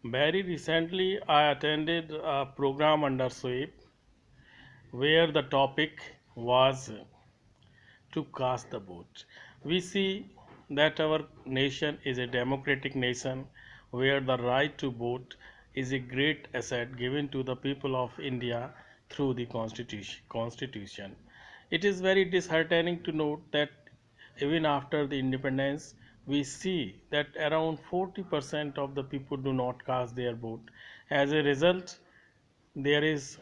Very recently, I attended a program under SWIP where the topic was to cast the vote. We see that our nation is a democratic nation where the right to vote is a great asset given to the people of India through the constitution. It is very disheartening to note that even after the independence, we see that around 40% of the people do not cast their vote. As a result, there is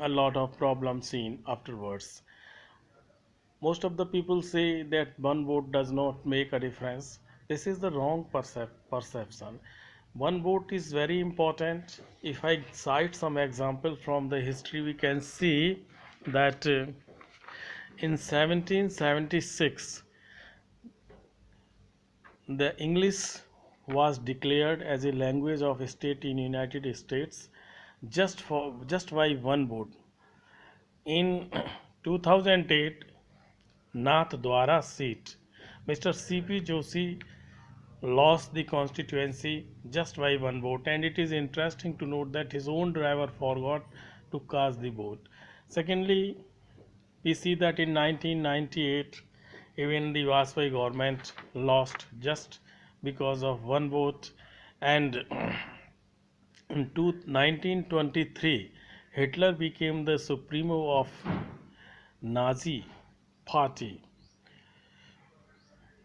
a lot of problems seen afterwards. Most of the people say that one vote does not make a difference. This is the wrong perception. One vote is very important. If I cite some example from the history, we can see that in 1776 the English was declared as a language of state in United States just by one vote. In 2008 Nath Dwara seat, Mr. C.P. Joshi lost the constituency just by one vote, and it is interesting to note that his own driver forgot to cast the vote. Secondly, we see that in 1998, even the Vajpayee government lost just because of one vote, and in 1923, Hitler became the supremo of Nazi party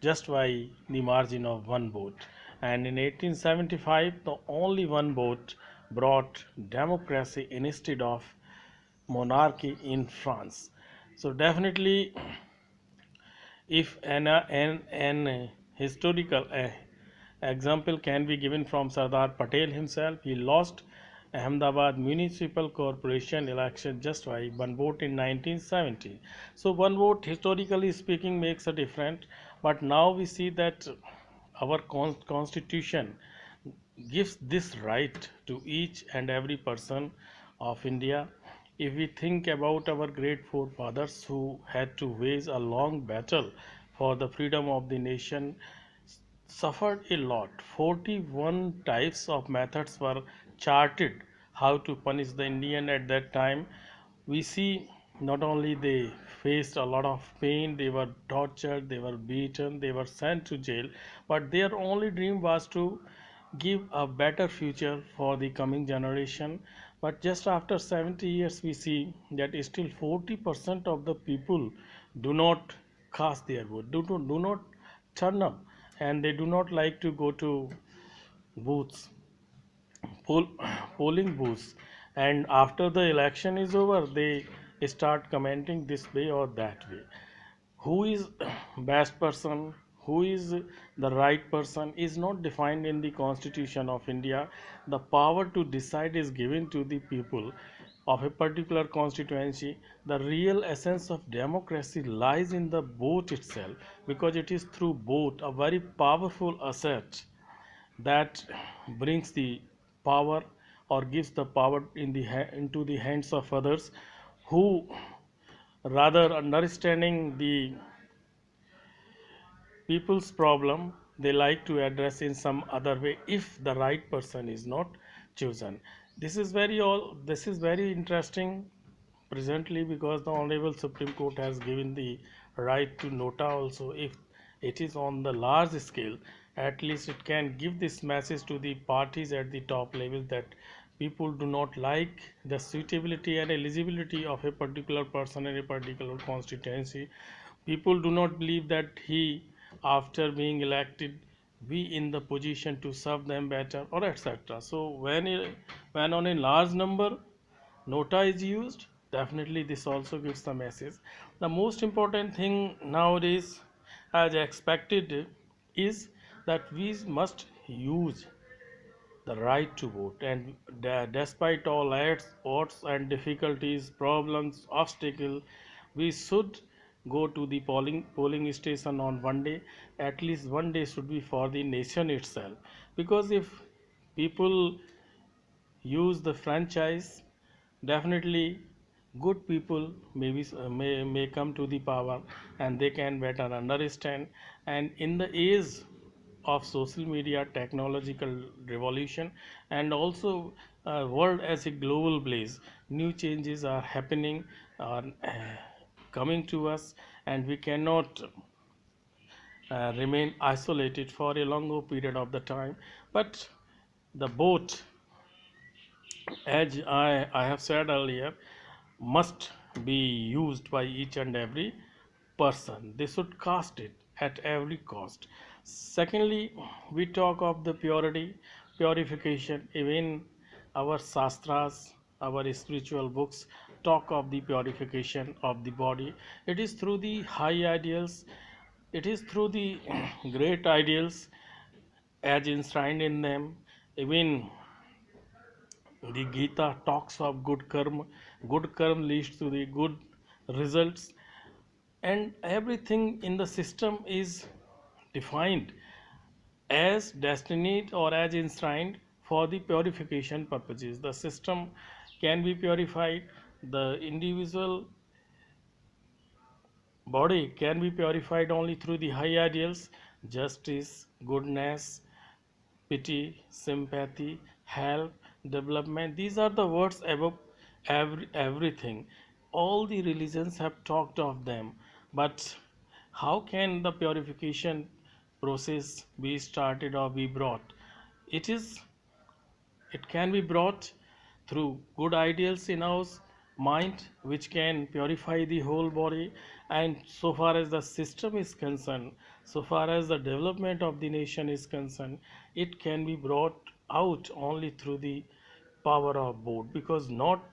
just by the margin of one vote. And in 1875, the only one vote brought democracy instead of monarchy in France. So definitely, if an historical example can be given from Sardar Patel himself, he lost Ahmedabad Municipal Corporation election just by one vote in 1970. So one vote, historically speaking, makes a difference. But now we see that our constitution gives this right to each and every person of India. If we think about our great forefathers who had to wage a long battle for the freedom of the nation, suffered a lot. 41 types of methods were charted how to punish the Indian at that time. We see not only they faced a lot of pain, they were tortured, they were beaten, they were sent to jail, but their only dream was to give a better future for the coming generation. But just after 70 years, we see that still 40% of the people do not cast their vote, do not turn up, and they do not like to go to booths, poll, polling booths. And after the election is over, they start commenting this way or that way. Who is best person, who is the right person is not defined in the Constitution of India. The power to decide is given to the people of a particular constituency. The real essence of democracy lies in the vote itself, because it is through vote, a very powerful asset, that brings the power or gives the power into the hands of others who, rather understanding the people's problem, they like to address in some other way if the right person is not chosen. This is very interesting presently, because the honorable Supreme Court has given the right to nota also. If it is on the large scale, at least it can give this message to the parties at the top level that people do not like the suitability and eligibility of a particular person in a particular constituency. People do not believe that he, after being elected, be in the position to serve them better, or etc. So when on a large number nota is used, definitely this also gives the message. The most important thing nowadays, as expected, is that we must use the right to vote. And despite all odds and difficulties, problems, obstacles, we should go to the polling station on one day. At least one day should be for the nation itself, because if people use the franchise, definitely good people may come to the power, and they can better understand. And in the age of social media, technological revolution, and also world as a global blaze. New changes are happening, are coming to us, and we cannot remain isolated for a longer period of the time. But the boat, as I have said earlier, must be used by each and every person. They should cast it at every cost. Secondly, we talk of the purity, purification. Even our shastras, our spiritual books talk of the purification of the body. It is through the high ideals, it is through the great ideals as enshrined in them. Even the Gita talks of good karma. Good karma leads to the good results, and everything in the system is defined as destined or as enshrined for the purification purposes. The system can be purified, the individual body can be purified only through the high ideals, justice, goodness, pity, sympathy, help, development. These are the words above everything. All the religions have talked of them, but how can the purification process be started or be brought? It is it can be brought through good ideals in our mind, which can purify the whole body. And so far as the system is concerned, so far as the development of the nation is concerned, it can be brought out only through the power of vote, because not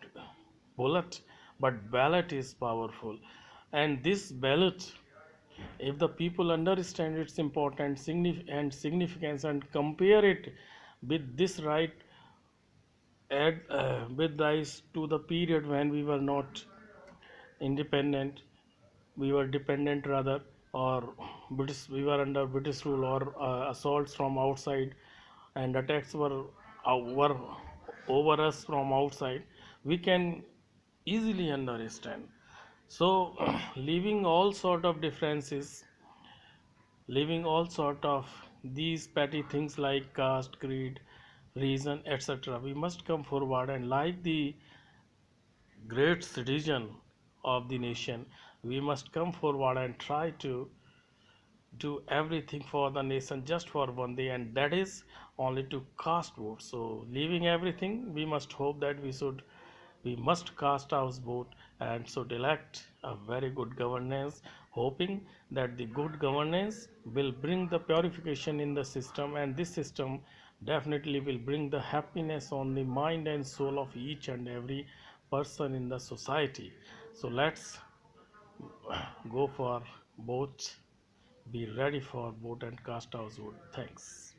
bullet but ballot is powerful. And this ballot, if the people understand its importance and significance and compare it with this right, add with rise to the period when we were not independent, we were dependent rather, or we were under British rule, or assaults from outside and attacks were over us from outside, we can easily understand. So, leaving all sort of differences, leaving all sort of these petty things like caste, creed, reason, etc., we must come forward and, like the great citizen of the nation, we must come forward and try to do everything for the nation just for one day, and that is only to cast vote. So, leaving everything, we must hope that we must cast our vote and should elect a very good governance, hoping that the good governance will bring the purification in the system, and this system definitely will bring the happiness on the mind and soul of each and every person in the society. So let's go for vote, be ready for vote and cast our vote. Thanks.